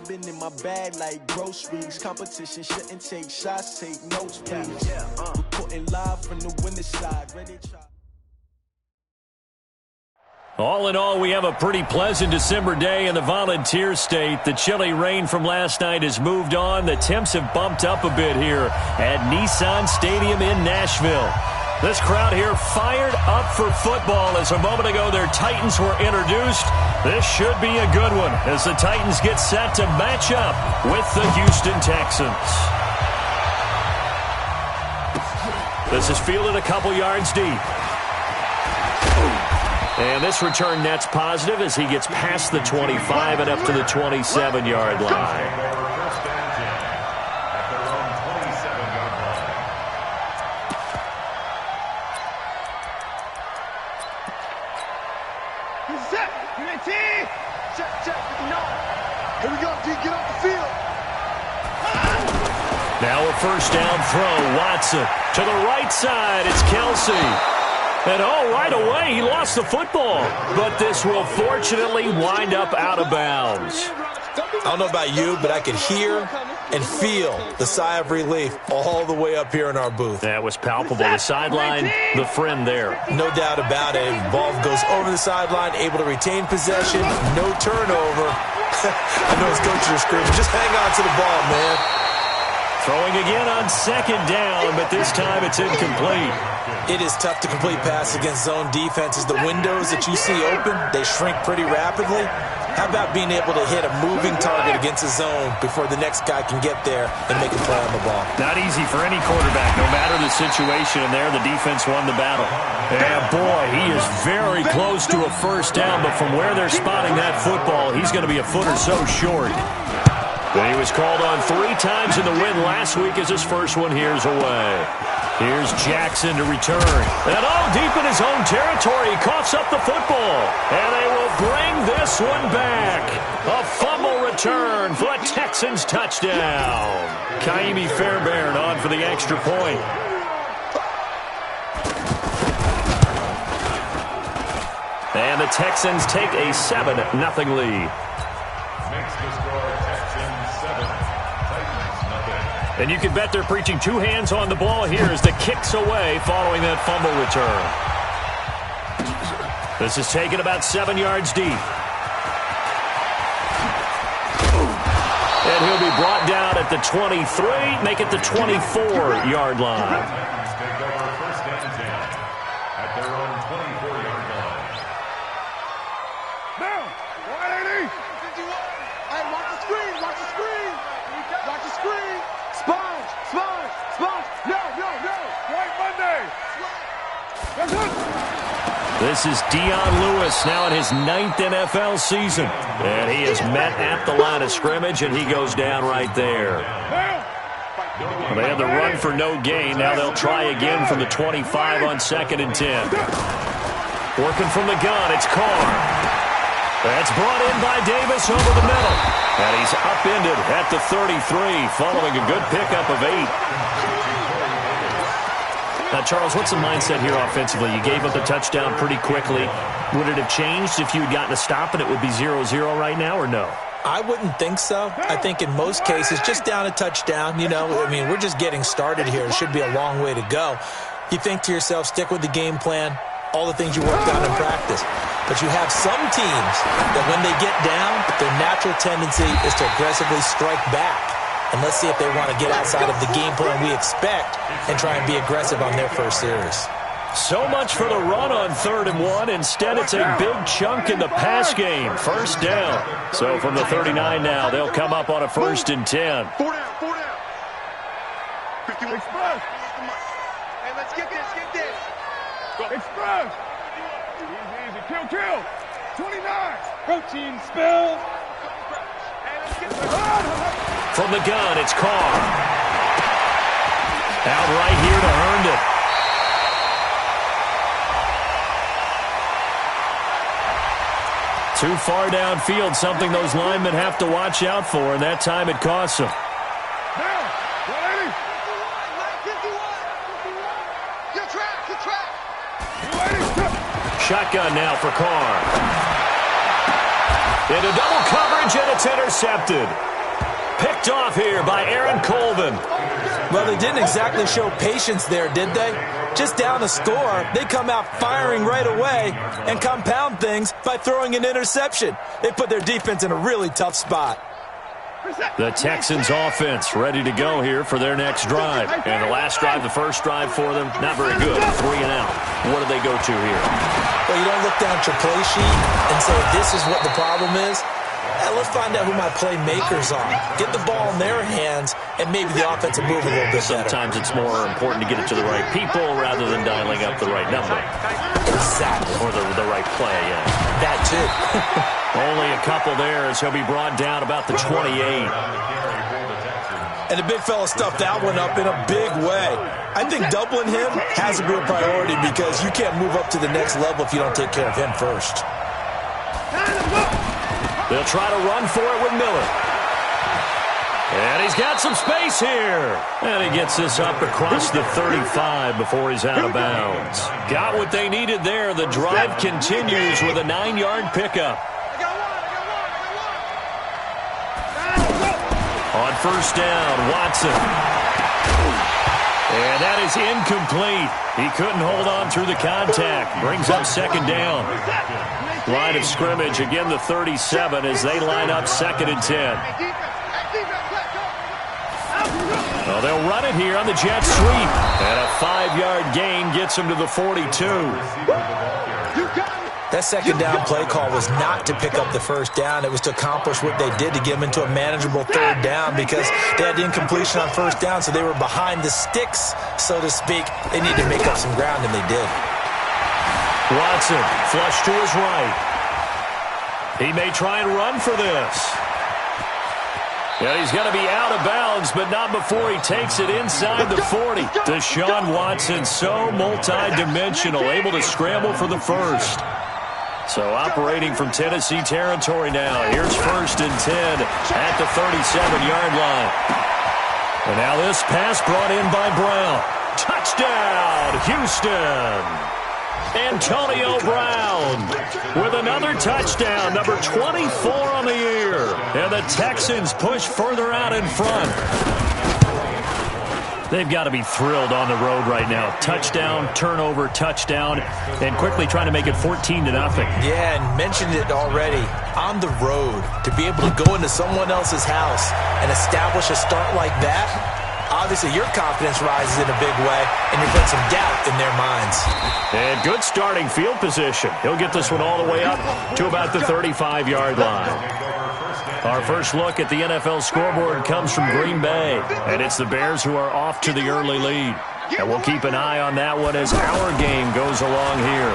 been in my bag like groceries. Competition shouldn't take shots, take notes, please. Reporting live from the winner's side. Ready to try. All in all, we have a pretty pleasant December day in the Volunteer State. The chilly rain from last night has moved on. The temps have bumped up a bit here at Nissan Stadium in Nashville. This crowd here fired up for football as a moment ago their Titans were introduced. This should be a good one as the Titans get set to match up with the Houston Texans. This is fielded a couple yards deep. And this return net's positive as he gets past the 25 and up to the 27-yard line. Here we go, D. Get off the field. Now a first down throw. Watson to the right side. It's Kelsey. And right away, he lost the football. But this will fortunately wind up out of bounds. I don't know about you, but I could hear and feel the sigh of relief all the way up here in our booth. That was palpable. The sideline, the friend there. No doubt about it. Ball goes over the sideline, able to retain possession, no turnover. I know his coaches are screaming, just hang on to the ball, man. Throwing again on second down, but this time it's incomplete. It is tough to complete pass against zone defenses. The windows that you see open, they shrink pretty rapidly. How about being able to hit a moving target against a zone before the next guy can get there and make a play on the ball? Not easy for any quarterback, no matter the situation. And there, the defense won the battle. And boy, he is very close to a first down, but from where they're spotting that football, he's going to be a foot or so short. But he was called on 3 times in the win last week as his first one here's away. Here's Jackson to return. And all deep in his own territory, he coughs up the football. And they will bring this one back. A fumble return for a Texans touchdown. Kaimi Fairbairn on for the extra point. And the Texans take a 7-0 lead. And you can bet they're preaching 2 hands on the ball here as the kick's away following that fumble return. This is taken about 7 yards deep. And he'll be brought down at the 23, make it the 24-yard line. This is Dion Lewis now in his 9th NFL season. And he is met at the line of scrimmage, and he goes down right there. Well, they had the run for no gain. Now they'll try again from the 25 on 2nd and 10. Working from the gun, it's Carr. That's brought in by Davis over the middle. And he's upended at the 33 following a good pickup of 8. Now, Charles, what's the mindset here offensively? You gave up the touchdown pretty quickly. Would it have changed if you had gotten a stop and it would be 0-0 right now, or no? I wouldn't think so. I think in most cases, just down a touchdown, we're just getting started here. It should be a long way to go. You think to yourself, stick with the game plan, all the things you worked on in practice. But you have some teams that when they get down, their natural tendency is to aggressively strike back. And let's see if they want to get outside of the game plan we expect and try and be aggressive on their first series. So much for the run on 3rd and 1. Instead, it's a big chunk in the pass game. First down. So from the 39 now, they'll come up on a 1st and 10. 4 down. 51. Express. Hey, let's get this. Go. Express. Easy. Kill. 29. Protein spill. Hey, let's get this. From the gun, it's Carr. Out right here to Herndon. Too far downfield, something those linemen have to watch out for, and that time it costs them. Shotgun now for Carr. Into double coverage, and it's intercepted. Picked off here by Aaron Colvin. Well, they didn't exactly show patience there, did they? Just down the score, they come out firing right away and compound things by throwing an interception. They put their defense in a really tough spot. The Texans offense ready to go here for their next drive. And the last drive, the first drive for them, not very good. 3 and out. What do they go to here? Well, you don't look down at your play sheet and say, this is what the problem is. Let's find out who my playmakers are. Get the ball in their hands, and maybe the offense will move a little bit better. Sometimes it's more important to get it to the right people rather than dialing up the right number. Exactly. Or the right play, yeah. That too. Only a couple there as he'll be brought down about the 28. And the big fella stuffed that one up in a big way. I think doubling him has to be a priority because you can't move up to the next level if you don't take care of him first. They'll try to run for it with Miller. And he's got some space here. And he gets this up across the 35 before he's out of bounds. Got what they needed there. The drive continues with a 9-yard pickup. On first down, Watson. And that is incomplete. He couldn't hold on through the contact. Brings up second down. Line of scrimmage, again the 37 as they line up 2nd and 10. Well, they'll run it here on the jet sweep. And a 5-yard gain gets him to the 42. That second down play call was not to pick up the first down. It was to accomplish what they did to get them into a manageable 3rd down because they had the incompletion on first down, so they were behind the sticks, so to speak. They needed to make up some ground, and they did. Watson, flush to his right. He may try and run for this. Yeah, he's going to be out of bounds, but not before he takes it inside the 40. Deshaun Watson, so multi-dimensional, able to scramble for the first. So operating from Tennessee territory now. Here's 1st and 10 at the 37-yard line. And now this pass brought in by Brown. Touchdown, Houston. Antonio Brown with another touchdown, number 24 on the year. And the Texans push further out in front. They've got to be thrilled on the road right now. Touchdown, turnover, touchdown, and quickly trying to make it 14-0. Yeah, and mentioned it already. On the road, to be able to go into someone else's house and establish a start like that, obviously your confidence rises in a big way, and you're putting some doubt in their minds. And good starting field position. He'll get this one all the way up to about the 35-yard line. Our first look at the NFL scoreboard comes from Green Bay, and it's the Bears who are off to the early lead. And we'll keep an eye on that one as our game goes along here.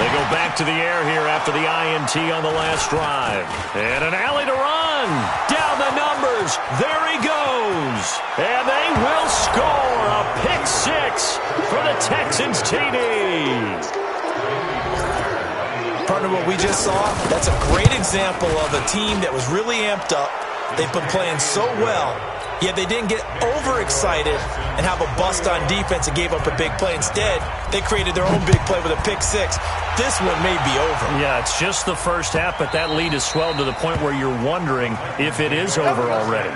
They go back to the air here after the INT on the last drive. And an alley to run. Down the numbers. There he goes. And they will score a pick 6 for the Texans TD. Partner, what we just saw, that's a great example of a team that was really amped up. They've been playing so well, yet they didn't get overexcited and have a bust on defense and gave up a big play. Instead, they created their own big play with a pick 6. This one may be over. Yeah, it's just the first half, but that lead has swelled to the point where you're wondering if it is over already.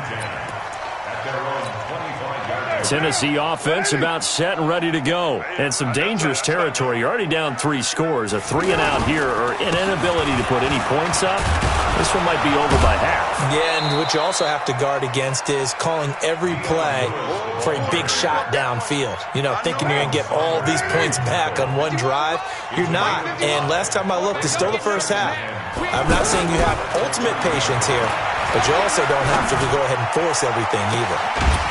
Tennessee offense about set and ready to go. And some dangerous territory. You're already down 3 scores. A 3 and out here or an inability to put any points up. This one might be over by half. Yeah, and what you also have to guard against is calling every play for a big shot downfield. You know, thinking you're going to get all these points back on one drive. You're not. And last time I looked, it's still the first half. I'm not saying you have ultimate patience here, but you also don't have to go ahead and force everything either.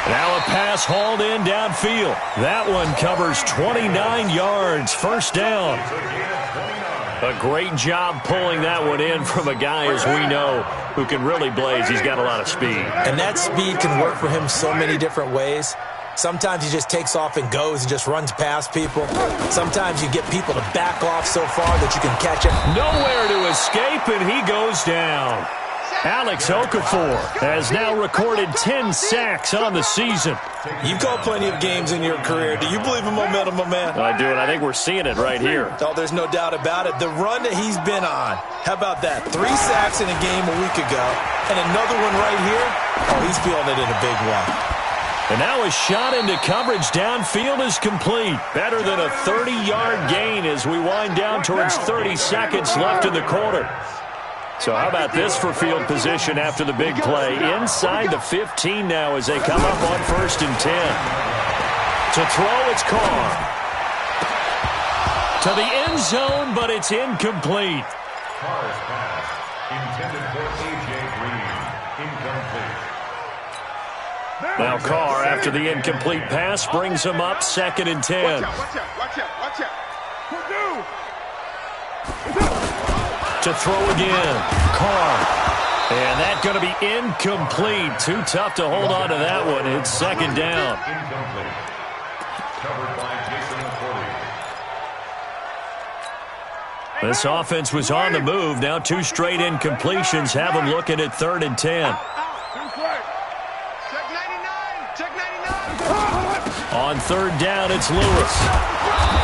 Now a pass hauled in downfield. That one covers 29 yards. First down. A great job pulling that one in from a guy, as we know, who can really blaze. He's got a lot of speed. And that speed can work for him so many different ways. Sometimes he just takes off and goes and just runs past people. Sometimes you get people to back off so far that you can catch it. Nowhere to escape, and he goes down. Alex Okafor has now recorded 10 sacks on the season. You've called plenty of games in your career. Do you believe in momentum, my man? I do, and I think we're seeing it right here. Oh, there's no doubt about it. The run that he's been on. How about that? 3 sacks in a game a week ago, and another one right here. Oh, he's feeling it in a big way. And now a shot into coverage downfield is complete. Better than a 30-yard gain as we wind down towards 30 seconds left in the quarter. So how about this for field position after the big play? Inside the 15 now as they come up on 1st and 10. To throw, it's Carr. To the end zone, but it's incomplete. Carr's pass intended for A.J. Green. Incomplete. Now Carr, after the incomplete pass, brings him up 2nd and 10. Watch out. To throw again, Carr. And that's going to be incomplete. Too tough to hold on to that one. It's 2nd down. Incomplete. Covered by Jason McCourty. This offense was on the move. Now 2 straight incompletions have them looking at 3rd and 10. On 3rd down, it's Lewis.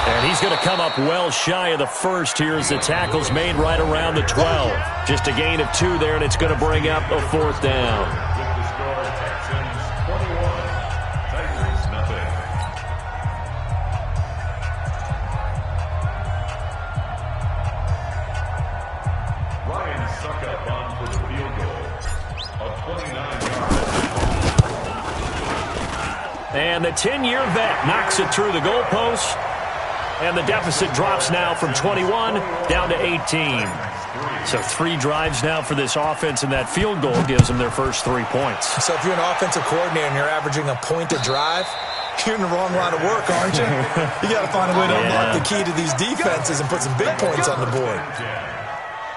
And he's going to come up well shy of the first here as the tackle's made right around the 12. Just a gain of 2 there, and it's going to bring up a 4th down. With the score, Texans 21, Tigers nothing. Ryan Suckup on for the field goal. A 29-yard. And the 10-year vet knocks it through the goalpost. And the deficit drops now from 21 down to 18. So 3 drives now for this offense, and that field goal gives them their first 3 points. So if you're an offensive coordinator and you're averaging a point a drive, you're in the wrong line of work, aren't you? You got to find a way to unlock the key to these defenses and put some big points on the board.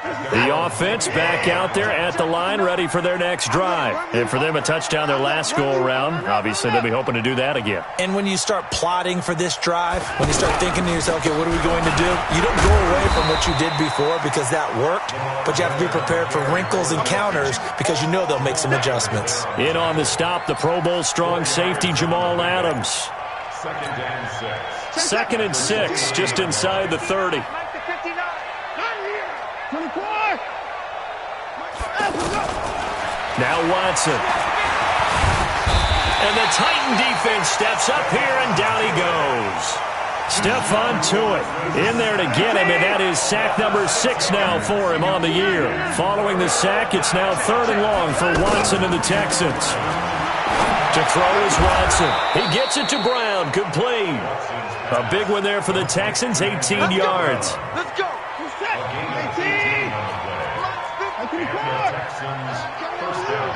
The offense back out there at the line, ready for their next drive. And for them, a touchdown their last go-around. Obviously, they'll be hoping to do that again. And when you start plotting for this drive, when you start thinking to yourself, okay, what are we going to do? You don't go away from what you did before because that worked, but you have to be prepared for wrinkles and counters because you know they'll make some adjustments. In on the stop, the Pro Bowl strong safety, Jamal Adams. 2nd and 6. 2nd and 6, just inside the 30. Now Watson. And the Titan defense steps up here, and down he goes. Stephon Tuitt in there to get him, and that is sack number 6 now for him on the year. Following the sack, it's now 3rd and long for Watson and the Texans. To throw is Watson. He gets it to Brown, complete. A big one there for the Texans, 18 yards. Let's go. 18. Texans first down.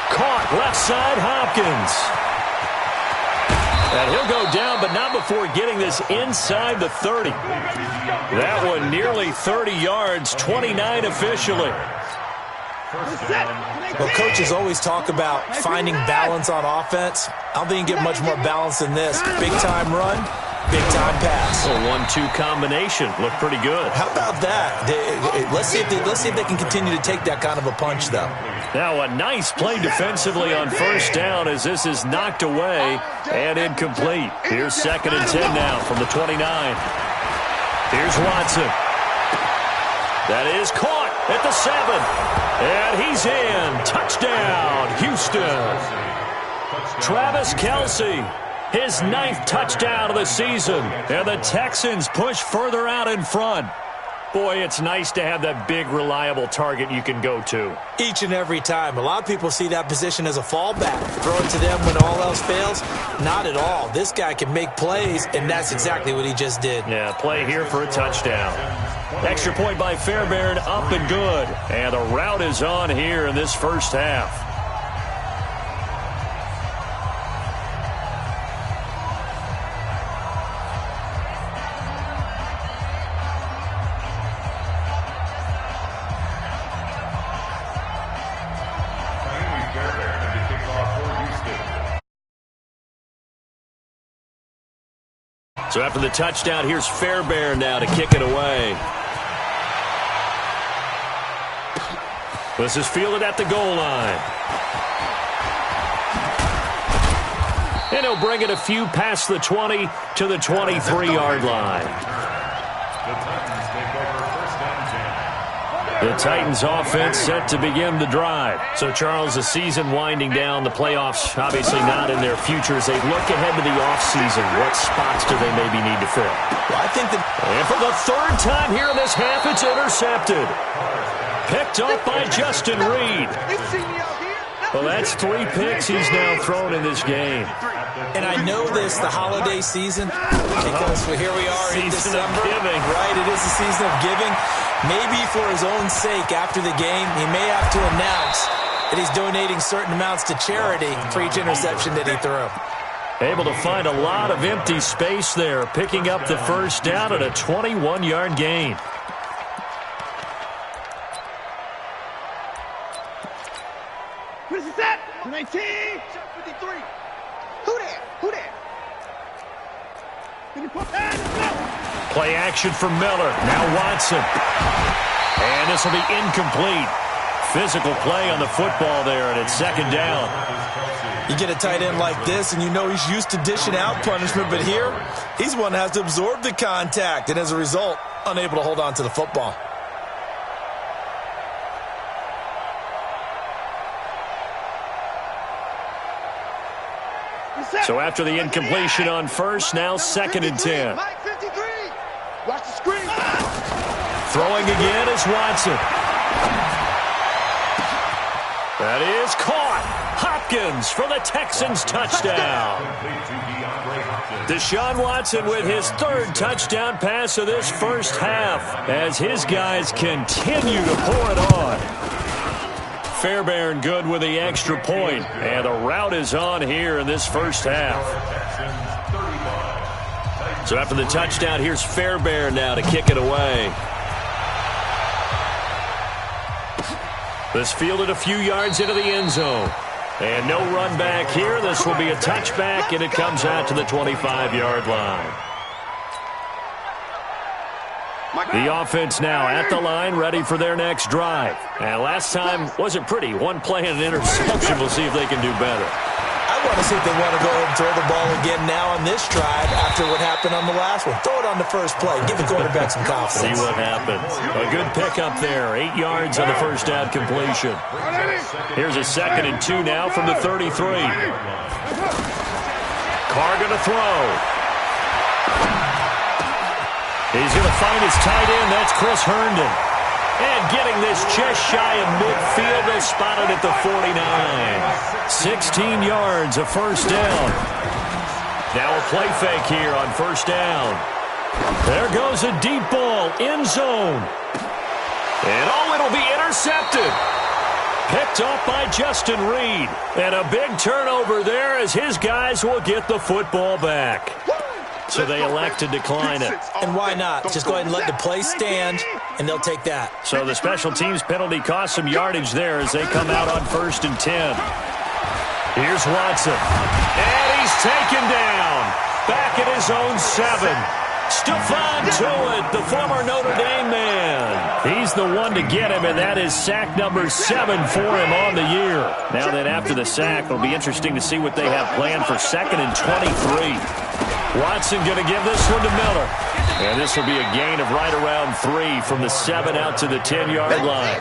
Caught left side, Hopkins. And he'll go down, but not before getting this inside the 30. That one nearly 30 yards, 29 officially. Well, coaches always talk about finding balance on offense. I don't think you get much more balance than this. Big-time run, big-time pass. A 1-2 combination. Looked pretty good. How about that? Let's see if they can continue to take that kind of a punch, though. Now a nice play defensively on 1st down as this is knocked away and incomplete. Here's 2nd and 10 now from the 29. Here's Watson. That is caught at the 7. And he's in. Touchdown, Houston. Travis Kelce, his 9th touchdown of the season. And the Texans push further out in front. Boy, it's nice to have that big, reliable target you can go to. Each and every time. A lot of people see that position as a fallback. Throw it to them when all else fails. Not at all. This guy can make plays, and that's exactly what he just did. Yeah, play here for a touchdown. Extra point by Fairbairn, up and good. And the route is on here in this first half. So after the touchdown, here's Fairbairn now to kick it away. This is fielded at the goal line. And he'll bring it a few past the 20 to the 23-yard line. The Titans offense set to begin the drive. So, Charles, the season winding down, the playoffs obviously not in their future. As they look ahead to the offseason, what spots do they maybe need to fill? Well, I think that... And for the third time here in this half, it's intercepted. Picked up by Justin Reed. Well, that's 3 picks he's now thrown in this game. And I know this, the holiday season, because here we are in December. Right, it is the season of giving. Maybe for his own sake, after the game, he may have to announce that he's donating certain amounts to charity for each interception that he threw. Able to find a lot of empty space there, picking up the first down at a 21-yard gain. What is that? 19! 53! Who there? Who there? Play action for Miller. Now Watson. And this will be incomplete. Physical play on the football there, and it's second down. You get a tight end like this, and you know he's used to dishing out punishment, but here, he's one that has to absorb the contact, and as a result, unable to hold on to the football. So after the incompletion on first, now 2nd and 10. Watch the screen. Throwing again is Watson. That is caught. Hopkins for the Texans touchdown. Deshaun Watson with his 3rd touchdown pass of this first half as his guys continue to pour it on. Fairbairn good with the extra point, and a rout is on here in this first half. So after the touchdown, here's Fairbairn now to kick it away. This fielded a few yards into the end zone. And no run back here. This will be a touchback, and it comes out to the 25-yard line. The offense now at the line, ready for their next drive. And last time wasn't pretty. One play and an interception. We'll see if they can do better. I want to see if they want to go ahead and throw the ball again now on this drive after what happened on the last one. Throw it on the first play. Give the quarterback some confidence. See what happens. A good pickup there. 8 yards on the first down completion. Here's a 2nd and 2 now from the 33. Carr going to throw. He's going to find his tight end. That's Chris Herndon. And getting this just shy of midfield. They'll spot it at the 49. 16 yards, a first down. Now a play fake here on first down. There goes a deep ball, end zone. And it'll be intercepted. Picked up by Justin Reed. And a big turnover there as his guys will get the football back. So they elect to decline it. And why not? Just go ahead and let the play stand, and they'll take that. So the special teams penalty cost some yardage there as they come out on 1st and 10. Here's Watson. And he's taken down. Back at his own 7. Stephon Tuitt, the former Notre Dame man. He's the one to get him, and that is sack number 7 for him on the year. Now then, after the sack, it'll be interesting to see what they have planned for 2nd and 23. Watson going to give this one to Miller. And this will be a gain of right around 3 from the 7 out to the 10-yard line.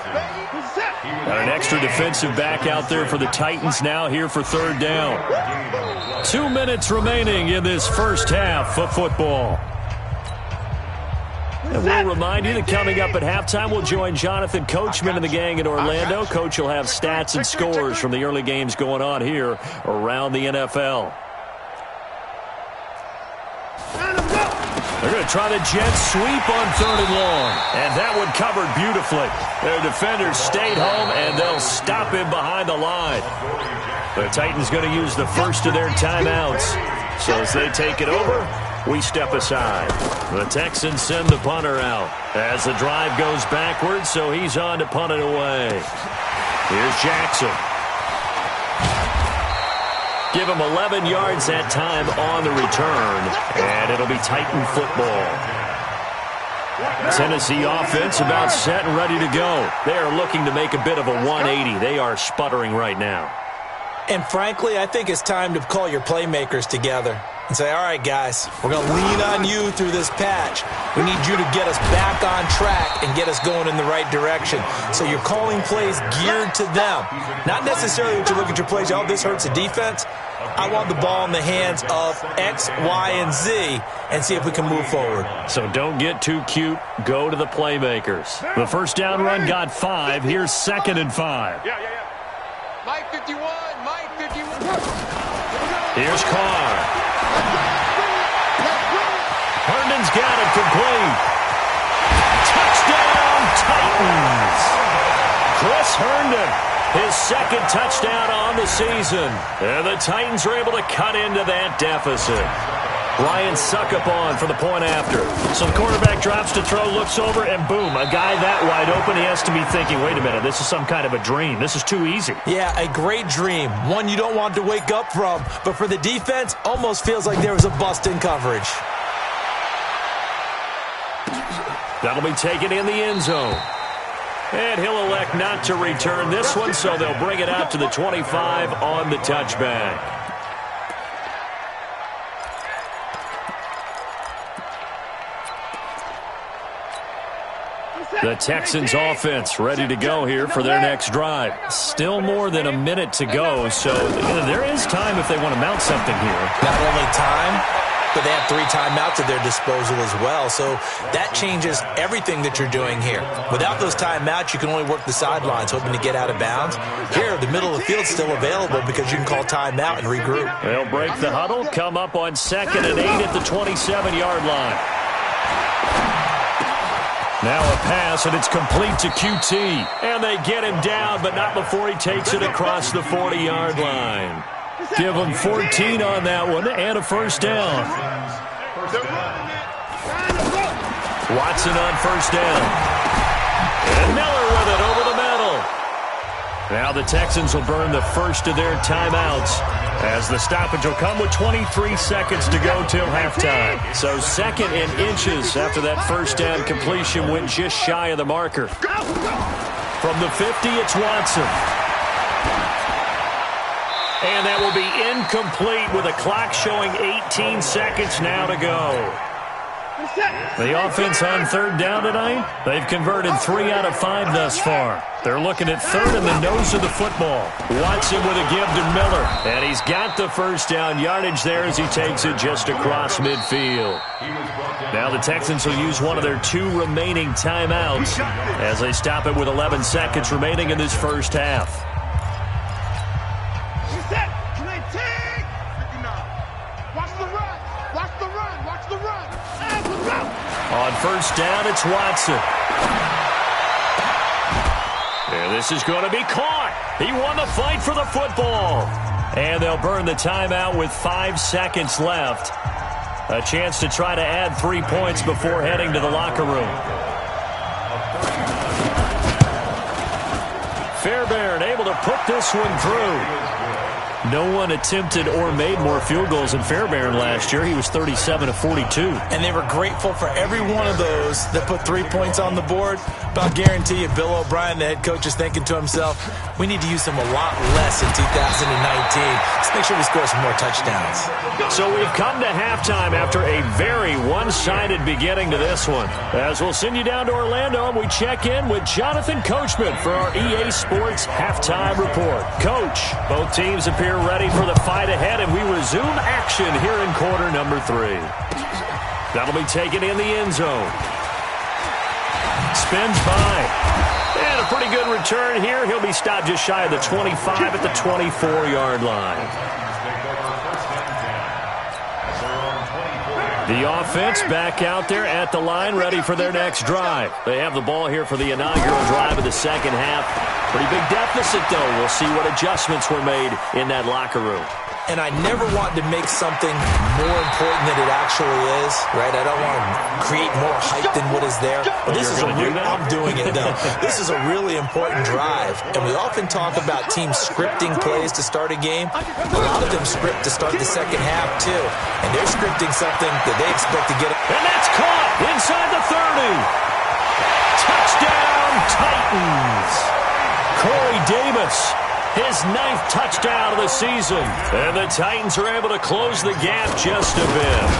Got an extra defensive back out there for the Titans now here for 3rd down. 2 minutes remaining in this first half of football. And we'll remind you that coming up at halftime, we'll join Jonathan Coachman and the gang in Orlando. Coach will have stats and scores from the early games going on here around the NFL. They're going to try the jet sweep on 3rd and long. And that one covered beautifully. Their defenders stayed home, and they'll stop him behind the line. The Titans going to use the first of their timeouts. So as they take it over, we step aside. The Texans send the punter out as the drive goes backwards, so he's on to punt it away. Here's Jackson. Give him 11 yards that time on the return, and it'll be Titan football. Tennessee offense about set and ready to go. They are looking to make a bit of a 180. They are sputtering right now. And frankly, I think it's time to call your playmakers together and say, all right, guys, we're going to lean on you through this patch. We need you to get us back on track and get us going in the right direction. So you're calling plays geared to them. Not necessarily that you look at your plays, oh, this hurts the defense. I want the ball in the hands of X, Y, and Z and see if we can move forward. So don't get too cute. Go to the playmakers. The first down run got 5. Here's 2nd and 5. Mike 51, Mike 51. Here's Carr. Herndon's got it complete. Touchdown, Titans. Chris Herndon, his 2nd touchdown on the season. And the Titans are able to cut into that deficit. Ryan Succop for the point after. So the quarterback drops to throw, looks over, and boom, a guy that wide open, he has to be thinking, wait a minute, this is some kind of a dream. This is too easy. Yeah, a great dream. One you don't want to wake up from. But for the defense, almost feels like there was a bust in coverage. That'll be taken in the end zone. And he'll elect not to return this one, so they'll bring it out to the 25 on the touchback. The Texans offense ready to go here for their next drive. Still more than a minute to go, so there is time if they want to mount something here. Not only time, but they have 3 timeouts at their disposal as well, so that changes everything that you're doing here. Without those timeouts, you can only work the sidelines, hoping to get out of bounds. Here, the middle of the field's still available because you can call timeout and regroup. They'll break the huddle, come up on 2nd and 8 at the 27-yard line. Now a pass, and it's complete to QT. And they get him down, but not before he takes it across the 40-yard line. Give him 14 on that one, and a first down. Watson on first down. And Miller with it over the middle. Now the Texans will burn the first of their timeouts, as the stoppage will come with 23 seconds to go till halftime. So 2nd and inches after that first down completion went just shy of the marker. From the 50, it's Watson. And that will be incomplete with a clock showing 18 seconds now to go. The offense on 3rd down tonight, they've converted 3 out of 5 thus far. They're looking at 3rd and the nose of the football. Watson with a give to Miller. And he's got the first down yardage there as he takes it just across midfield. Now the Texans will use one of their 2 remaining timeouts as they stop it with 11 seconds remaining in this first half. On first down, it's Watson. And this is going to be caught. He won the fight for the football. And they'll burn the timeout with 5 seconds left. A chance to try to add 3 points before heading to the locker room. Fairbairn able to put this one through. No one attempted or made more field goals than Fairbairn last year. He was 37 of 42. And they were grateful for every one of those that put 3 points on the board. But I'll guarantee you, Bill O'Brien, the head coach, is thinking to himself, we need to use him a lot less in 2019. Let's make sure we score some more touchdowns. So we've come to halftime after a very one-sided beginning to this one. As we'll send you down to Orlando, and we check in with Jonathan Coachman for our EA Sports Halftime Report. Coach, both teams appear ready for the fight ahead, and we resume action here in quarter number 3. That'll be taken in the end zone. Spins by. And a pretty good return here. He'll be stopped just shy of the 25 at the 24-yard line. The offense back out there at the line, ready for their next drive. They have the ball here for the inaugural drive of the second half. Pretty big deficit, though. We'll see what adjustments were made in that locker room. And I never want to make something more important than it actually is, right? I don't want to create more hype than what is there. But this is I'm doing it, though. This is a really important drive. And we often talk about teams scripting plays to start a game. A lot of them script to start the second half, too. And they're scripting something that they expect to get And that's caught inside the 30. Touchdown, Titans. Corey Davis, his 9th touchdown of the season. And the Titans are able to close the gap just a bit.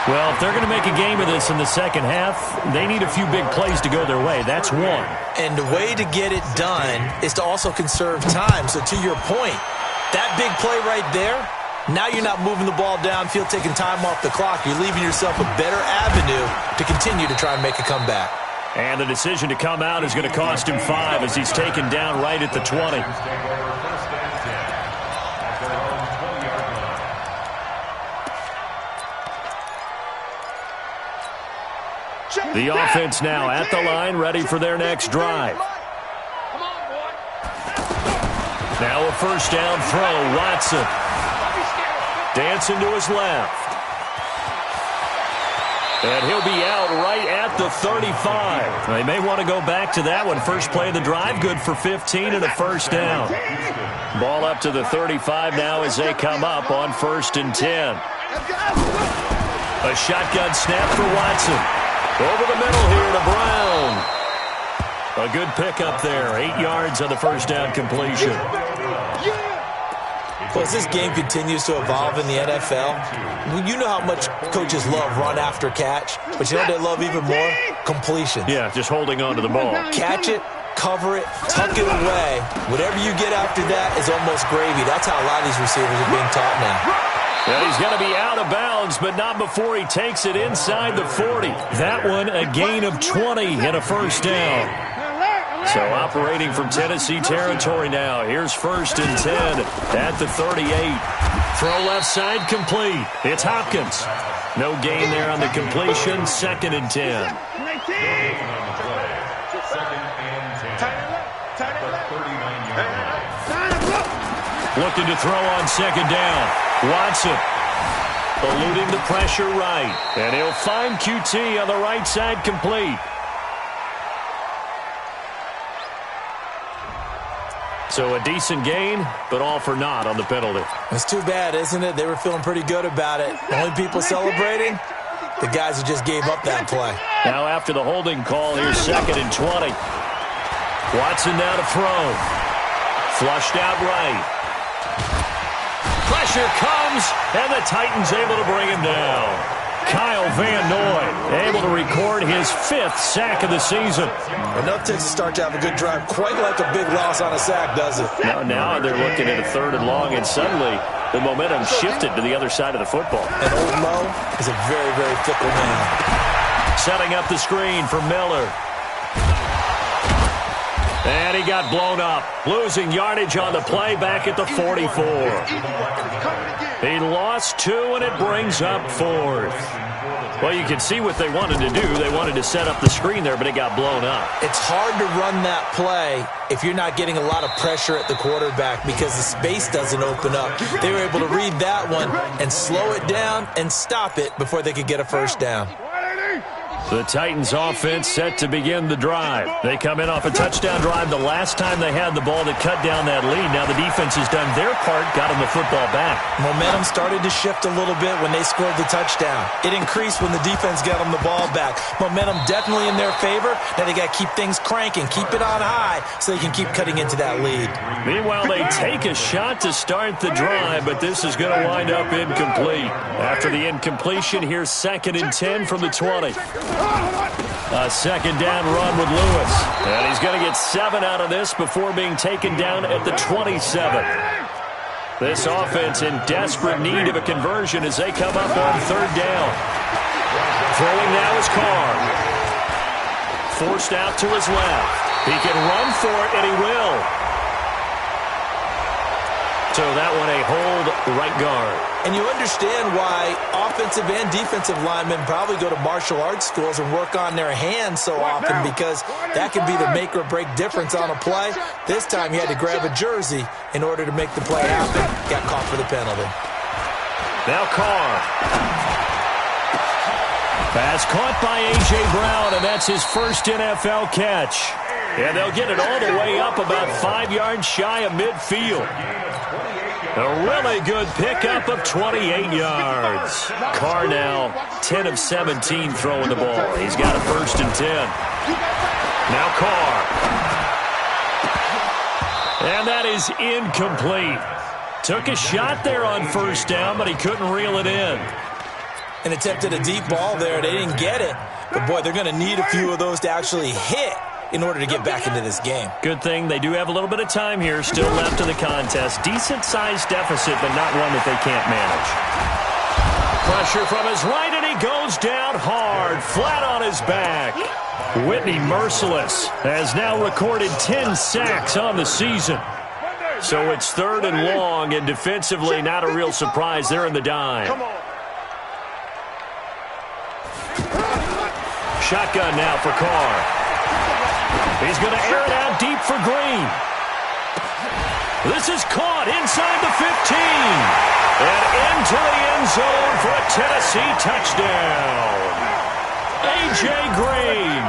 Well, if they're going to make a game of this in the second half, they need a few big plays to go their way. That's one. And the way to get it done is to also conserve time. So to your point, that big play right there, now you're not moving the ball downfield, taking time off the clock. You're leaving yourself a better avenue to continue to try and make a comeback. And the decision to come out is going to cost him 5 as he's taken down right at the 20. The offense now at the line, ready for their next drive. Now a first down throw, Watson. Dancing to his left. And he'll be out right at the 35. They may want to go back to that one. First play of the drive, good for 15 and a first down. Ball up to the 35 now as they come up on 1st and 10. A shotgun snap for Watson. Over the middle here to Brown. A good pickup there. 8 yards on the first down completion. Well, as this game continues to evolve in the NFL, you know how much coaches love run after catch, but you know what they love even more? Completions. Yeah, just holding on to the ball. Catch it, cover it, tuck it away. Whatever you get after that is almost gravy. That's how a lot of these receivers are being taught now. Well, he's going to be out of bounds, but not before he takes it inside the 40. That one, a gain of 20 and a first down. So operating from Tennessee territory now. Here's 1st and 10 at the 38. Throw left side complete. It's Hopkins. No gain there on the completion. 2nd and 10. Looking to throw on 2nd down. Watson eluding the pressure right. And he'll find QT on the right side complete. So a decent gain, but all for naught on the penalty. It's too bad, isn't it? They were feeling pretty good about it. The only people celebrating, the guys who just gave up that play. Now after the holding call, here's 2nd and 20. Watson now to throw. Flushed out right. Pressure comes, and the Titans able to bring him down. Kyle Van Noy able to record his 5th sack of the season. Enough takes to start to have a good drive. Quite like a big loss on a sack, does it? Now they're looking at a 3rd and long, and suddenly the momentum shifted to the other side of the football. And Old Mo is a very, very fickle man. Setting up the screen for Miller. And he got blown up. Losing yardage on the play back at the 44. He lost 2, and it brings up 4th. Well, you can see what they wanted to do. They wanted to set up the screen there, but it got blown up. It's hard to run that play if you're not getting a lot of pressure at the quarterback because the space doesn't open up. They were able to read that one and slow it down and stop it before they could get a first down. The Titans offense set to begin the drive. They come in off a touchdown drive the last time they had the ball that cut down that lead. Now the defense has done their part, got them the football back. Momentum started to shift a little bit when they scored the touchdown. It increased when the defense got them the ball back. Momentum definitely in their favor. Now they got to keep things cranking, keep it on high so they can keep cutting into that lead. Meanwhile, they take a shot to start the drive, but this is going to wind up incomplete. After the incompletion, here's 2nd and 10 from the 20. A 2nd down run with Lewis. And he's going to get 7 out of this before being taken down at the 27. This offense in desperate need of a conversion as they come up on 3rd down. Throwing now is Carr. Forced out to his left. He can run for it, and he will. So that one a hold right guard. And you understand why offensive and defensive linemen probably go to martial arts schools and work on their hands so often because that can be the make or break difference on a play. This time he had to grab a jersey in order to make the play happen. Got caught for the penalty. Now Carr. Pass caught by A.J. Brown, and that's his first NFL catch. And they'll get it all the way up about 5 yards shy of midfield. A really good pickup of 28 yards. Carr now 10 of 17 throwing the ball. He's got a 1st and 10. Now Carr. And that is incomplete. Took a shot there on 1st down, but he couldn't reel it in. And attempted a deep ball there. They didn't get it. But, boy, they're going to need a few of those to actually hit in order to get back into this game. Good thing they do have a little bit of time here still left in the contest. Decent-sized deficit, but not one that they can't manage. Pressure from his right, and he goes down hard, flat on his back. Whitney Merciless has now recorded 10 sacks on the season. So it's 3rd and long, and defensively not a real surprise. They're in the dime. Shotgun now for Carr. He's going to air it out deep for Green. This is caught inside the 15. And into the end zone for a Tennessee touchdown. A.J. Green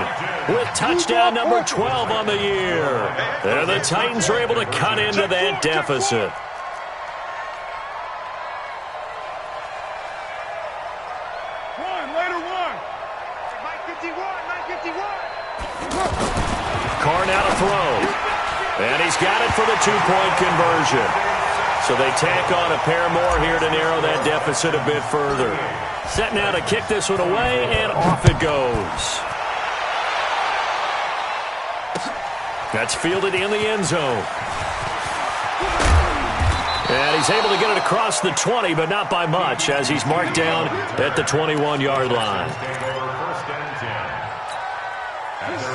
with touchdown number 12 on the year. And the Titans are able to cut into that deficit. Carr now to throw. And he's got it for the 2-point conversion. So they tack on a pair more here to narrow that deficit a bit further. Set now to kick this one away, and off it goes. That's fielded in the end zone. And he's able to get it across the 20, but not by much, as he's marked down at the 21-yard line.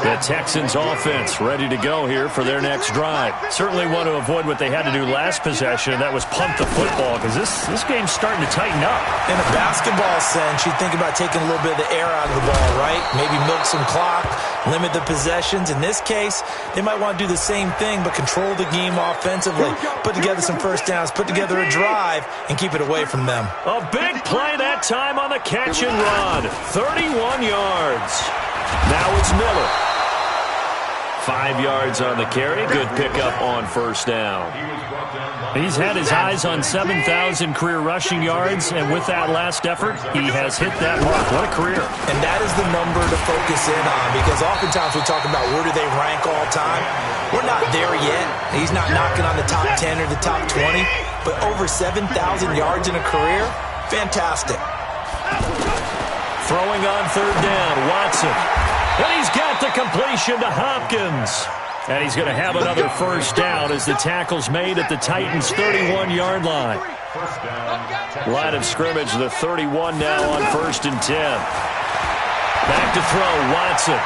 The Texans offense ready to go here for their next drive. Certainly want to avoid what they had to do last possession, and that was punt the football, because this game's starting to tighten up. In a basketball sense, you think about taking a little bit of the air out of the ball, right? Maybe milk some clock, limit the possessions. In this case, they might want to do the same thing, but control the game offensively. Put together some 1st downs, put together a drive, and keep it away from them. A big play that time on the catch and run. 31 yards. Now it's Miller. 5 yards on the carry. Good pickup on 1st down. He's had his eyes on 7,000 career rushing yards, and with that last effort, he has hit that mark. What a career. And that is the number to focus in on, because oftentimes we talk about where do they rank all time. We're not there yet. He's not knocking on the top 10 or the top 20, but over 7,000 yards in a career, fantastic. Throwing on 3rd down, Watson. And he's got the completion to Hopkins. And he's going to have another 1st down as the tackle's made at the Titans' 31-yard line. Line of scrimmage, the 31 now on 1st and 10. Back to throw, Watson.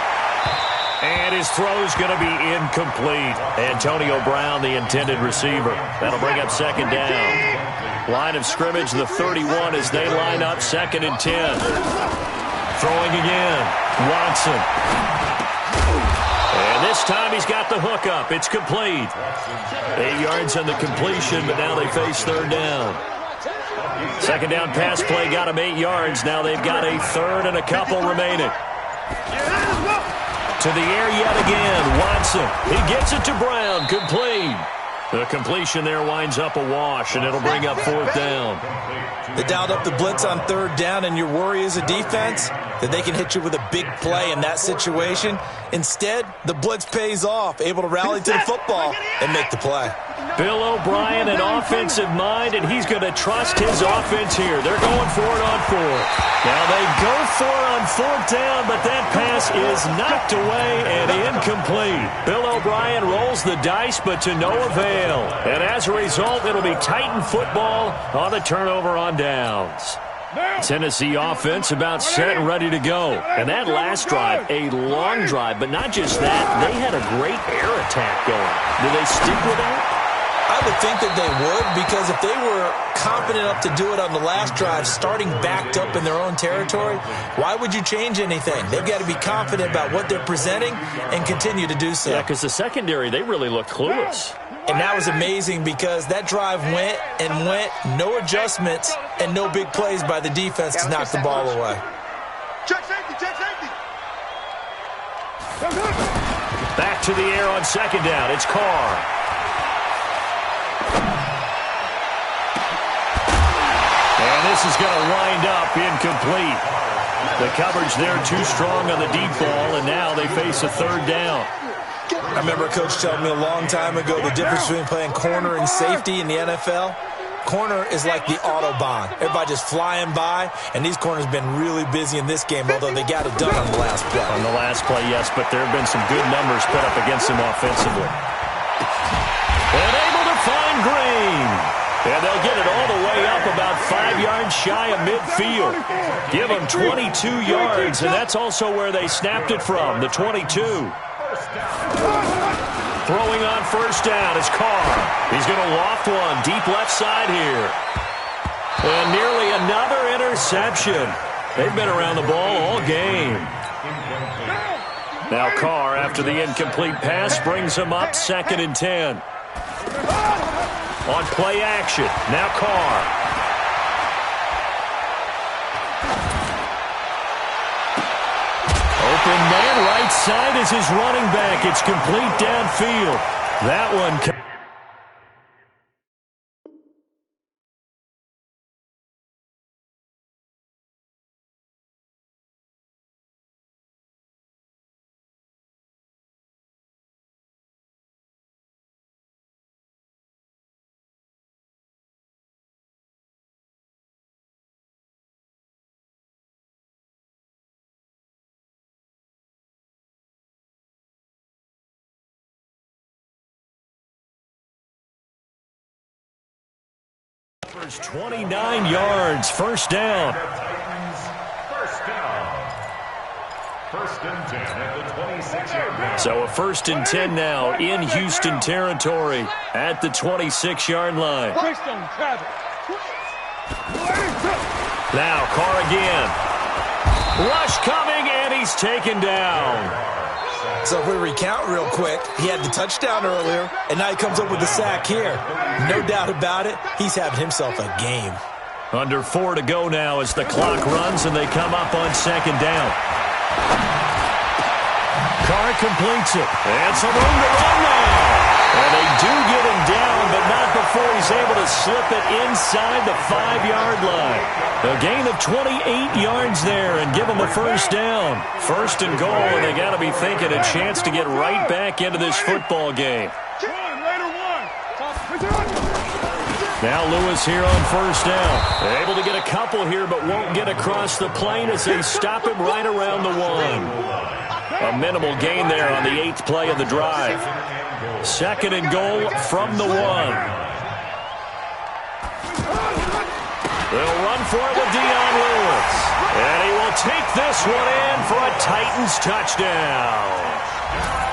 And his throw's going to be incomplete. Antonio Brown, the intended receiver. That'll bring up 2nd down. Line of scrimmage, the 31 as they line up 2nd and 10. Throwing again, Watson. And this time he's got the hook up. It's complete. 8 yards on the completion, but now they face 3rd down. 2nd down pass play got him 8 yards. Now they've got a 3rd and a couple remaining. To the air yet again, Watson. He gets it to Brown, complete. The completion there winds up a wash, and it'll bring up 4th down. They dialed up the blitz on 3rd down, and your worry as a defense that they can hit you with a big play in that situation. Instead, the blitz pays off, able to rally to the football and make the play. Bill O'Brien, an offensive mind, and he's going to trust his offense here. They're going for it on 4th. Now they go for it on 4th down, but that pass is knocked away and incomplete. Bill O'Brien rolls the dice, but to no avail. And as a result, it'll be Titan football on the turnover on downs. Tennessee offense about set and ready to go. And that last drive, a long drive, but not just that. They had a great air attack going. Do they stick with that? I would think that they would, because if they were confident enough to do it on the last drive, starting backed up in their own territory, why would you change anything? They've got to be confident about what they're presenting and continue to do so. Yeah, because the secondary, they really look clueless. And that was amazing, because that drive went and went, no adjustments and no big plays by the defense to knock the ball away. Check safety, check safety. Back to the air on 2nd down. It's Carr. And this is going to wind up incomplete. The coverage there too strong on the deep ball, and now they face a third down. I remember a coach telling me a long time ago the difference between playing corner and safety in the NFL. Corner is like the Autobahn. Everybody just flying by, and these corners have been really busy in this game, although they got it done on the last play. On the last play, yes, but there have been some good numbers put up against them offensively. And able to find Green. And they'll get it all the way up about 5 yards shy of midfield. Give them 22 yards, and that's also where they snapped it from, the 22. Throwing on first down is Carr. He's going to loft one deep left side here. And nearly another interception. They've been around the ball all game. Now Carr, after the incomplete pass, brings him up 2nd and 10. On play action, now Carr. Open man, right side is his running back. It's complete downfield. That one. Covers 29 yards, first down. First and 10 at the 26-yard line. So a 1st and 10 now in Houston territory at the 26-yard line. Now Carr again. Rush coming, and he's taken down. So if we recount real quick, he had the touchdown earlier, and now he comes up with the sack here. No doubt about it, he's having himself a game. Under 4 to go now as the clock runs, and they come up on 2nd down. Carr completes it. And some room to run now. And they do get him down, but not before he's able to slip it inside the 5-yard line. A gain of 28 yards there and give them a first down. 1st and goal, and they got to be thinking a chance to get right back into this football game. Now Lewis here on first down. Able to get a couple here, but won't get across the plane as they stop him right around the 1. A minimal gain there on the 8th play of the drive. 2nd and goal from the 1. They'll run for it with Dion Lewis. And he will take this one in for a Titans touchdown.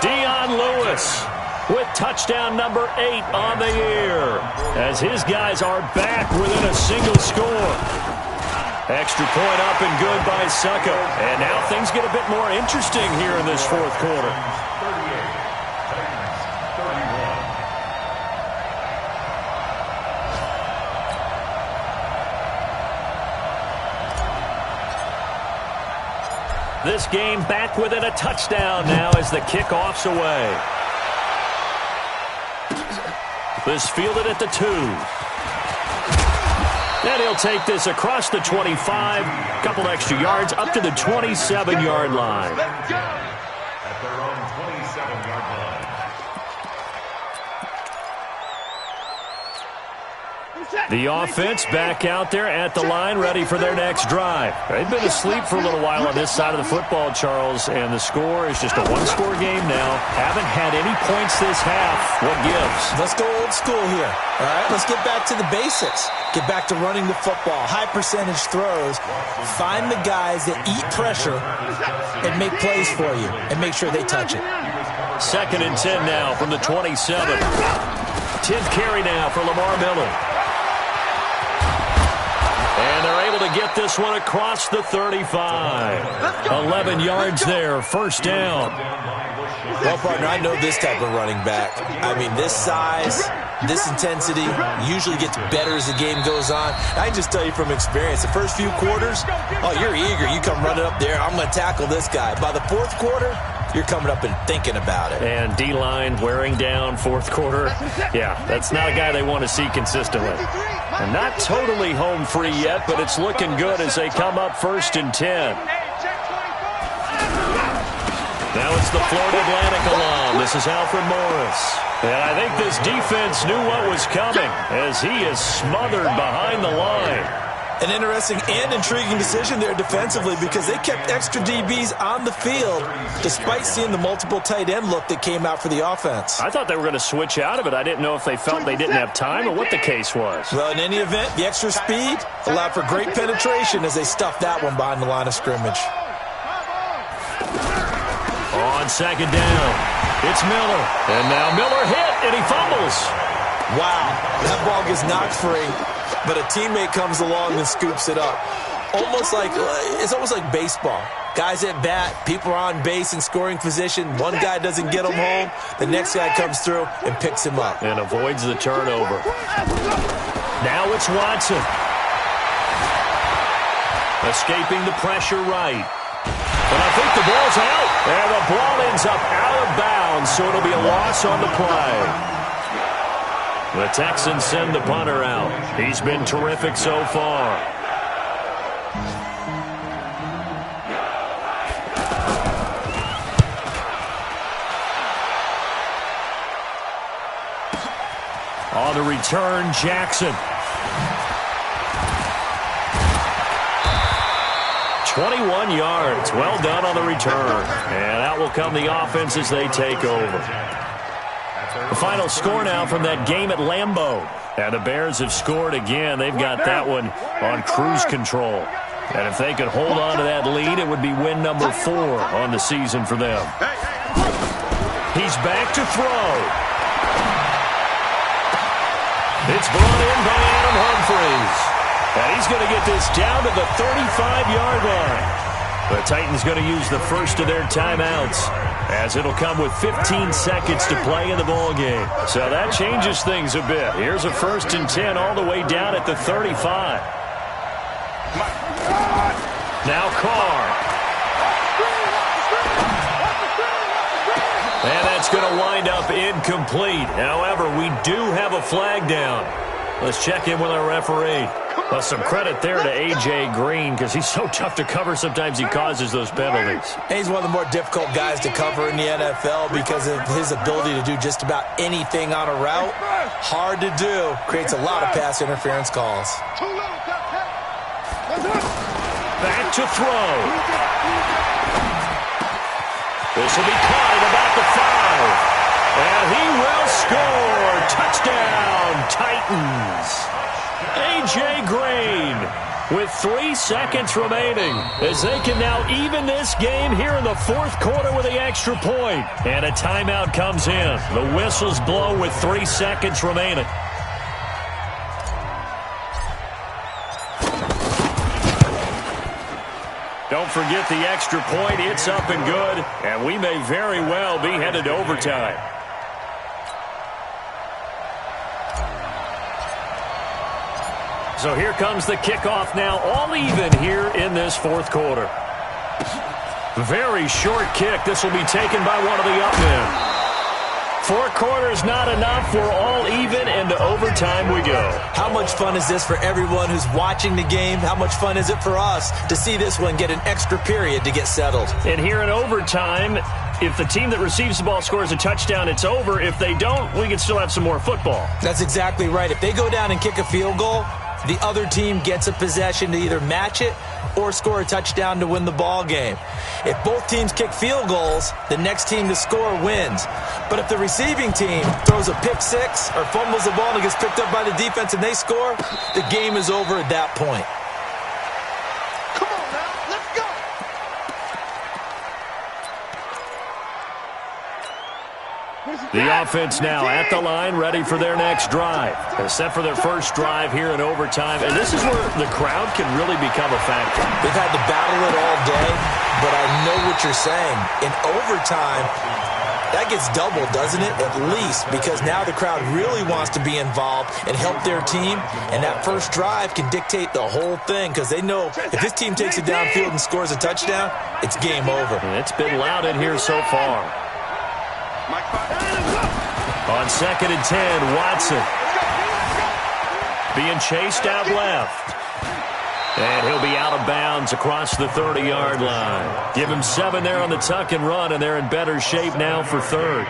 Dion Lewis with touchdown number 8 on the year, as his guys are back within a single score. Extra point up and good by Succo. And now things get a bit more interesting here in this 4th quarter. 38, Titans 31. This game back within a touchdown now as the kickoff's away. This fielded at the 2. And he'll take this across the 25, couple extra yards up to the 27-yard line. At their own 27-yard line. The offense back out there at the line, ready for their next drive. They've been asleep for a little while on this side of the football, Charles, and the score is just a one-score game now. Haven't had any points this half. What gives? Let's go old school here. All right, let's get back to the basics. Get back to running the football, high percentage throws. Find the guys that eat pressure and make plays for you and make sure they touch it. 2nd and 10 now from the 27. 10th carry now for Lamar Miller. And they're able to get this one across the 35. 11 yards there, first down. Well, partner, I know this type of running back. I mean, this size, This intensity usually gets better as the game goes on. I can just tell you from experience, the first few quarters, oh, you're eager. You come running up there, I'm going to tackle this guy. By the fourth quarter, you're coming up and thinking about it. And D-line wearing down fourth quarter. Yeah, that's not a guy they want to see consistently. And not totally home free yet, but it's looking good as they come up 1st and 10. Now it's the Florida Atlantic alum. This is Alfred Morris. And I think this defense knew what was coming as he is smothered behind the line. An interesting and intriguing decision there defensively because they kept extra DBs on the field despite seeing the multiple tight end look that came out for the offense. I thought they were going to switch out of it. I didn't know if they felt they didn't have time or what the case was. Well, in any event, the extra speed allowed for great penetration as they stuffed that one behind the line of scrimmage. On 2nd down, it's Miller. And now Miller hit, and he fumbles. Wow, that ball gets knocked free, but a teammate comes along and scoops it up. It's almost like baseball. Guys at bat, people are on base in scoring position. One guy doesn't get him home. The next guy comes through and picks him up. And avoids the turnover. Now it's Watson. Escaping the pressure right. But I think the ball's out. And the ball ends up out of bounds, so it'll be a loss on the play. The Texans send the punter out. He's been terrific so far. On the return, Jackson. 21 yards. Well done on the return. And out will come the offense as they take over. The final score now from that game at Lambeau. And the Bears have scored again. They've got that one on cruise control. And if they could hold on to that lead, it would be win number 4 on the season for them. He's back to throw. It's brought in by Adam Humphries. And he's going to get this down to the 35-yard line. The Titans going to use the first of their timeouts as it'll come with 15 seconds to play in the ballgame. So that changes things a bit. Here's a 1st and 10 all the way down at the 35. Now Carr. And that's going to wind up incomplete. However, we do have a flag down. Let's check in with our referee. Well, some credit there to A.J. Green because he's so tough to cover. Sometimes he causes those penalties. And he's one of the more difficult guys to cover in the NFL because of his ability to do just about anything on a route. Hard to do. Creates a lot of pass interference calls. Back to throw. This will be caught at about the 5. And he will score. Touchdown, Titans. A.J. Green with 3 seconds remaining as they can now even this game here in the 4th quarter with the extra point. And a timeout comes in. The whistles blow with 3 seconds remaining. Don't forget the extra point. It's up and good. And we may very well be headed to overtime. So here comes the kickoff now, all even here in this 4th quarter. Very short kick. This will be taken by one of the up men. 4 quarters not enough. We're all even, and to overtime we go. How much fun is this for everyone who's watching the game? How much fun is it for us to see this one get an extra period to get settled? And here in overtime, if the team that receives the ball scores a touchdown, it's over. If they don't, we can still have some more football. That's exactly right. If they go down and kick a field goal, the other team gets a possession to either match it or score a touchdown to win the ball game. If both teams kick field goals, the next team to score wins. But if the receiving team throws a pick 6 or fumbles the ball and it gets picked up by the defense and they score, the game is over at that point. Come on now, let's go. The offense now at the line, ready for their next drive. Set for their first drive here in overtime. And this is where the crowd can really become a factor. They've had to battle it all day, but I know what you're saying. In overtime, That gets doubled, doesn't it? At least, because now the crowd really wants to be involved and help their team, and that first drive can dictate the whole thing because they know if this team takes it downfield and scores a touchdown, it's game over. It's been loud in here so far. On 2nd and 10, Watson being chased out left. And he'll be out of bounds across the 30-yard line. Give him 7 there on the tuck and run, and they're in better shape now for 3rd.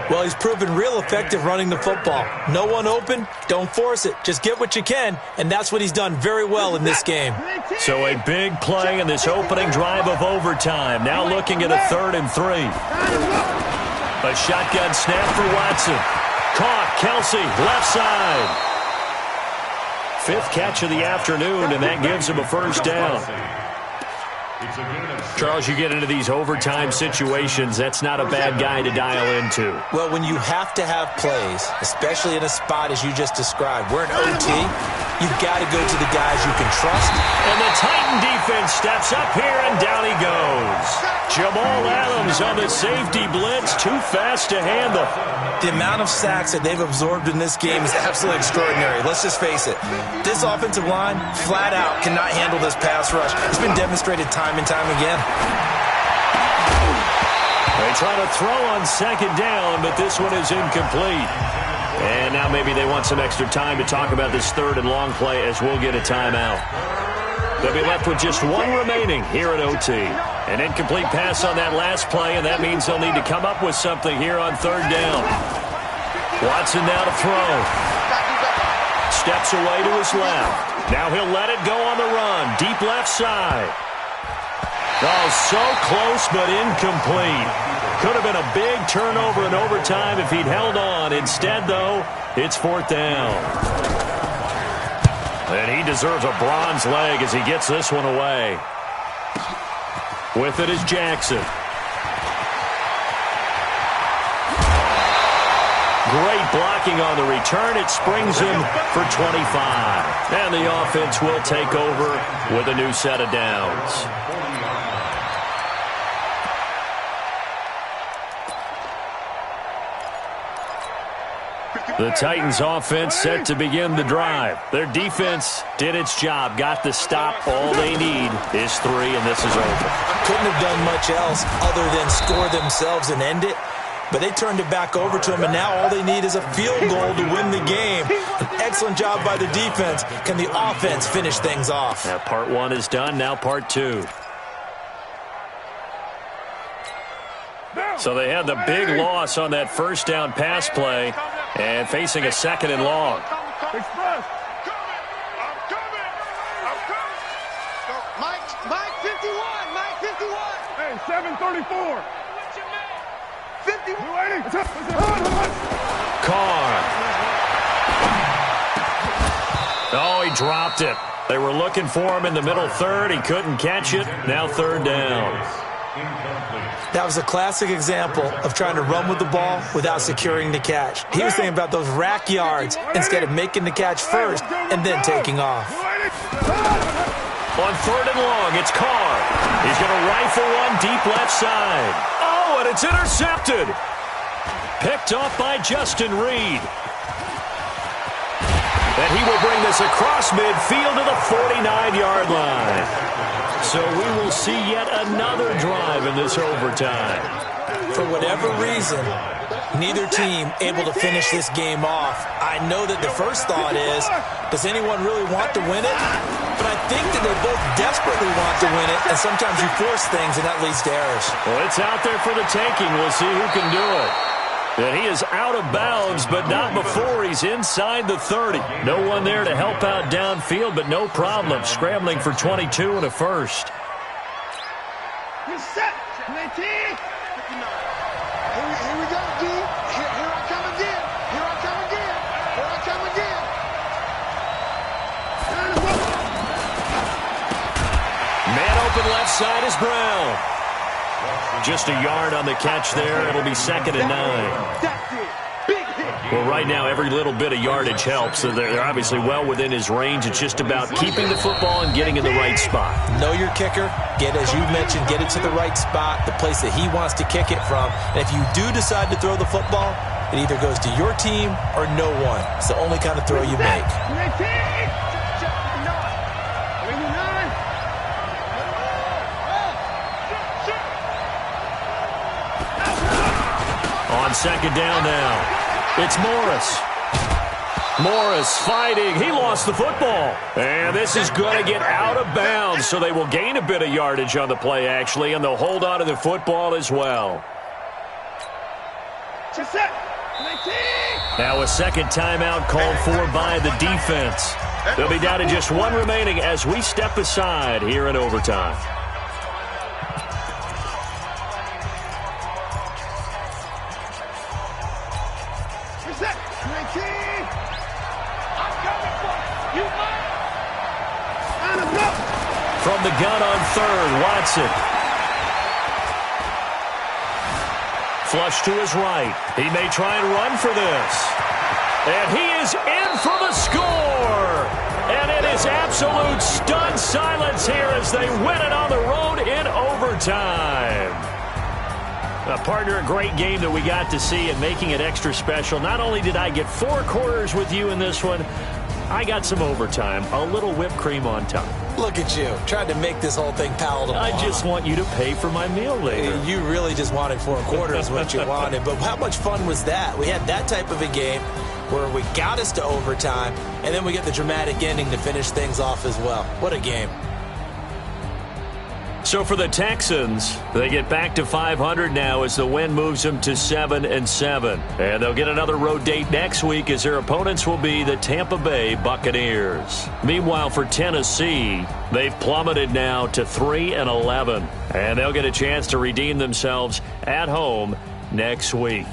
Well, he's proven real effective running the football. No one open, don't force it. Just get what you can, and that's what he's done very well in this game. So a big play in this opening drive of overtime. Now looking at a 3rd and 3. A shotgun snap for Watson. Caught, Kelsey, left side. 5th catch of the afternoon, and that gives him a first down. Charles, you get into these overtime situations, that's not a bad guy to dial into. Well, when you have to have plays, especially in a spot as you just described, we're in OT, you've got to go to the guys you can trust. And the Titan defense steps up here, and down he goes. Jamal Adams on the safety blitz, too fast to handle. The amount of sacks that they've absorbed in this game is absolutely extraordinary. Let's just face it. This offensive line, flat out, cannot handle this pass rush. It's been demonstrated time and time again. They try to throw on 2nd down, but this one is incomplete. And now maybe they want some extra time to talk about this 3rd and long play as we'll get a timeout. They'll be left with just 1 remaining here at OT. An incomplete pass on that last play, and that means they'll need to come up with something here on 3rd down. Watson now to throw. Steps away to his left. Now he'll let it go on the run. Deep left side. Oh, so close but incomplete. Could have been a big turnover in overtime if he'd held on. Instead, though, it's 4th down. And he deserves a bronze leg as he gets this one away. With it is Jackson. Great blocking on the return. It springs him for 25. And the offense will take over with a new set of downs. The Titans offense set to begin the drive. Their defense did its job, got the stop. All they need is 3, and this is over. Couldn't have done much else other than score themselves and end it. But they turned it back over to him, and now all they need is a field goal to win the game. An excellent job by the defense. Can the offense finish things off? Now part 1 is done, now part 2. So they had the big loss on that first down pass play and facing a 2nd and long. Express. I'm coming. Mike 51. Mike 51. Hey, 734. 50. Carr. Oh, he dropped it. They were looking for him in the middle 3rd. He couldn't catch it. Now 3rd down. That was a classic example of trying to run with the ball without securing the catch. He was thinking about those rack yards instead of making the catch first and then taking off. On 3rd and long, it's Carr. He's going to rifle one deep left side. Oh, and it's intercepted. Picked off by Justin Reed. And he will bring this across midfield to the 49-yard line. So we will see yet another drive in this overtime. For whatever reason, neither team able to finish this game off. I know that the first thought is, does anyone really want to win it? But I think that they both desperately want to win it, and sometimes you force things, and that leads to errors. Well, it's out there for the taking. We'll see who can do it. And he is out of bounds, but not before he's inside the 30. No one there to help out downfield, but no problem. Scrambling for 22 and a first. You're set. 19. 59. Here we go, D. Here I come again. Here I come again. Here I come again. Man open left side is Brown. Just a yard on the catch there. It'll be 2nd and 9. That's it. Big Well, right now, every little bit of yardage helps. So they're obviously well within his range. It's just about keeping the football and getting in the right spot. Know your kicker. As you mentioned, get it to the right spot, the place that he wants to kick it from. And if you do decide to throw the football, it either goes to your team or no one. It's the only kind of throw you make. On second down now, it's Morris. Morris fighting. He lost the football. And this is going to get out of bounds, so they will gain a bit of yardage on the play, actually, and they'll hold on to the football as well. Now a second timeout called for by the defense. They'll be down to just one remaining as we step aside here in overtime. From the gun on third, Watson. Flush to his right. He may try and run for this. And he is in for the score. And it is absolute stunned silence here as they win it on the road in overtime. Partner, a great game that we got to see and making it extra special. Not only did I get 4 quarters with you in this one, I got some overtime, a little whipped cream on top. Look at you, trying to make this whole thing palatable. I just want you to pay for my meal later. You really just wanted 4 quarters, what you wanted. But how much fun was that? We had that type of a game where we got us to overtime, and then we get the dramatic ending to finish things off as well. What a game. So for the Texans, they get back to 500 now as the win moves them to 7-7. And they'll get another road date next week as their opponents will be the Tampa Bay Buccaneers. Meanwhile, for Tennessee, they've plummeted now to 3-11. And they'll get a chance to redeem themselves at home next week.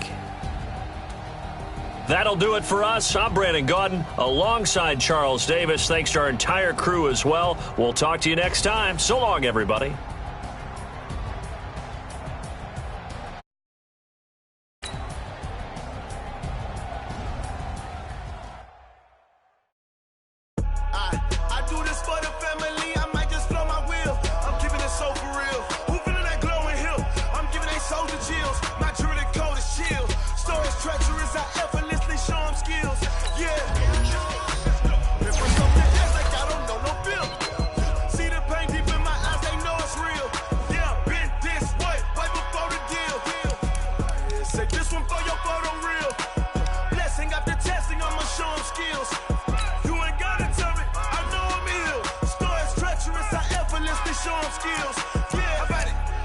That'll do it for us. I'm Brandon Gaudin alongside Charles Davis. Thanks to our entire crew as well. We'll talk to you next time. So long, everybody. I do this for the family. I might just blow my wheel. I'm keeping it so for real. Who feeling that glowing hill? I'm giving they soldier chills. My jewelry code is chill. Stories treacherous. I effortlessly show them skills. Yeah. If for something else like I don't know no feel. See the pain deep in my eyes. They know it's real. Yeah, been this way right before the deal. Say this one for your photo real. Blessing after testing. I'ma show them skills. Show them skills. Yeah,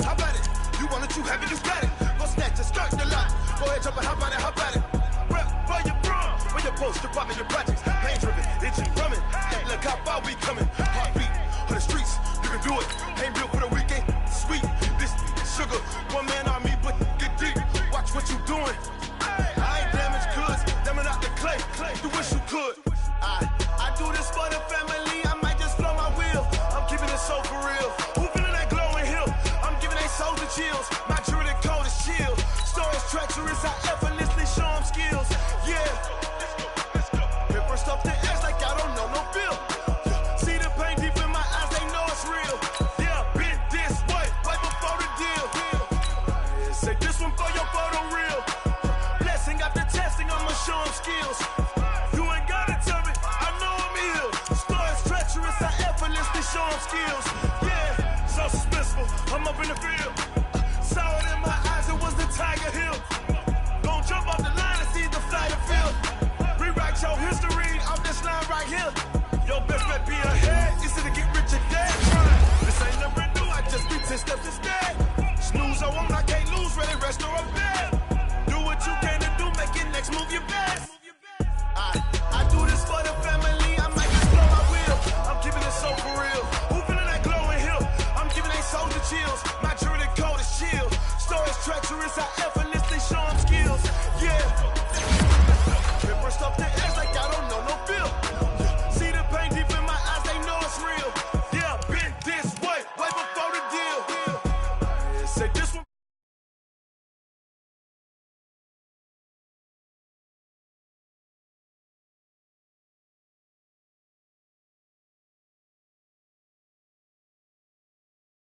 how about it? You want it, you have it, you got it. Go snatch it, start the lot. Go ahead, jump it, how about it? Rep where you from, where you post, to pop in your projects. Pain driven, itching from it. Hey, look how far we coming. Heartbeat on the streets, you can do it. Ain't built for the weekend, sweet. This sugar, one man on me, but get deep. Watch what you doing. I ain't damaged goods, damn out the clay. You wish you could. I do this for the family. I might just blow my wheel. I'm keeping it so for real. Who feeling that glowing hill? I'm giving they soldier chills. My jewelry code is chill. Stories treacherous. I effortlessly show them skills. Yeah. Paper stuff to act like I don't know no feel. See the pain deep in my eyes. They know it's real. Yeah, been this way right before the deal. Say this one for your photo real. Blessing after testing. I'ma show them skills. I effortlessly show them skills. Yeah, so suspenseful. I'm up in the field.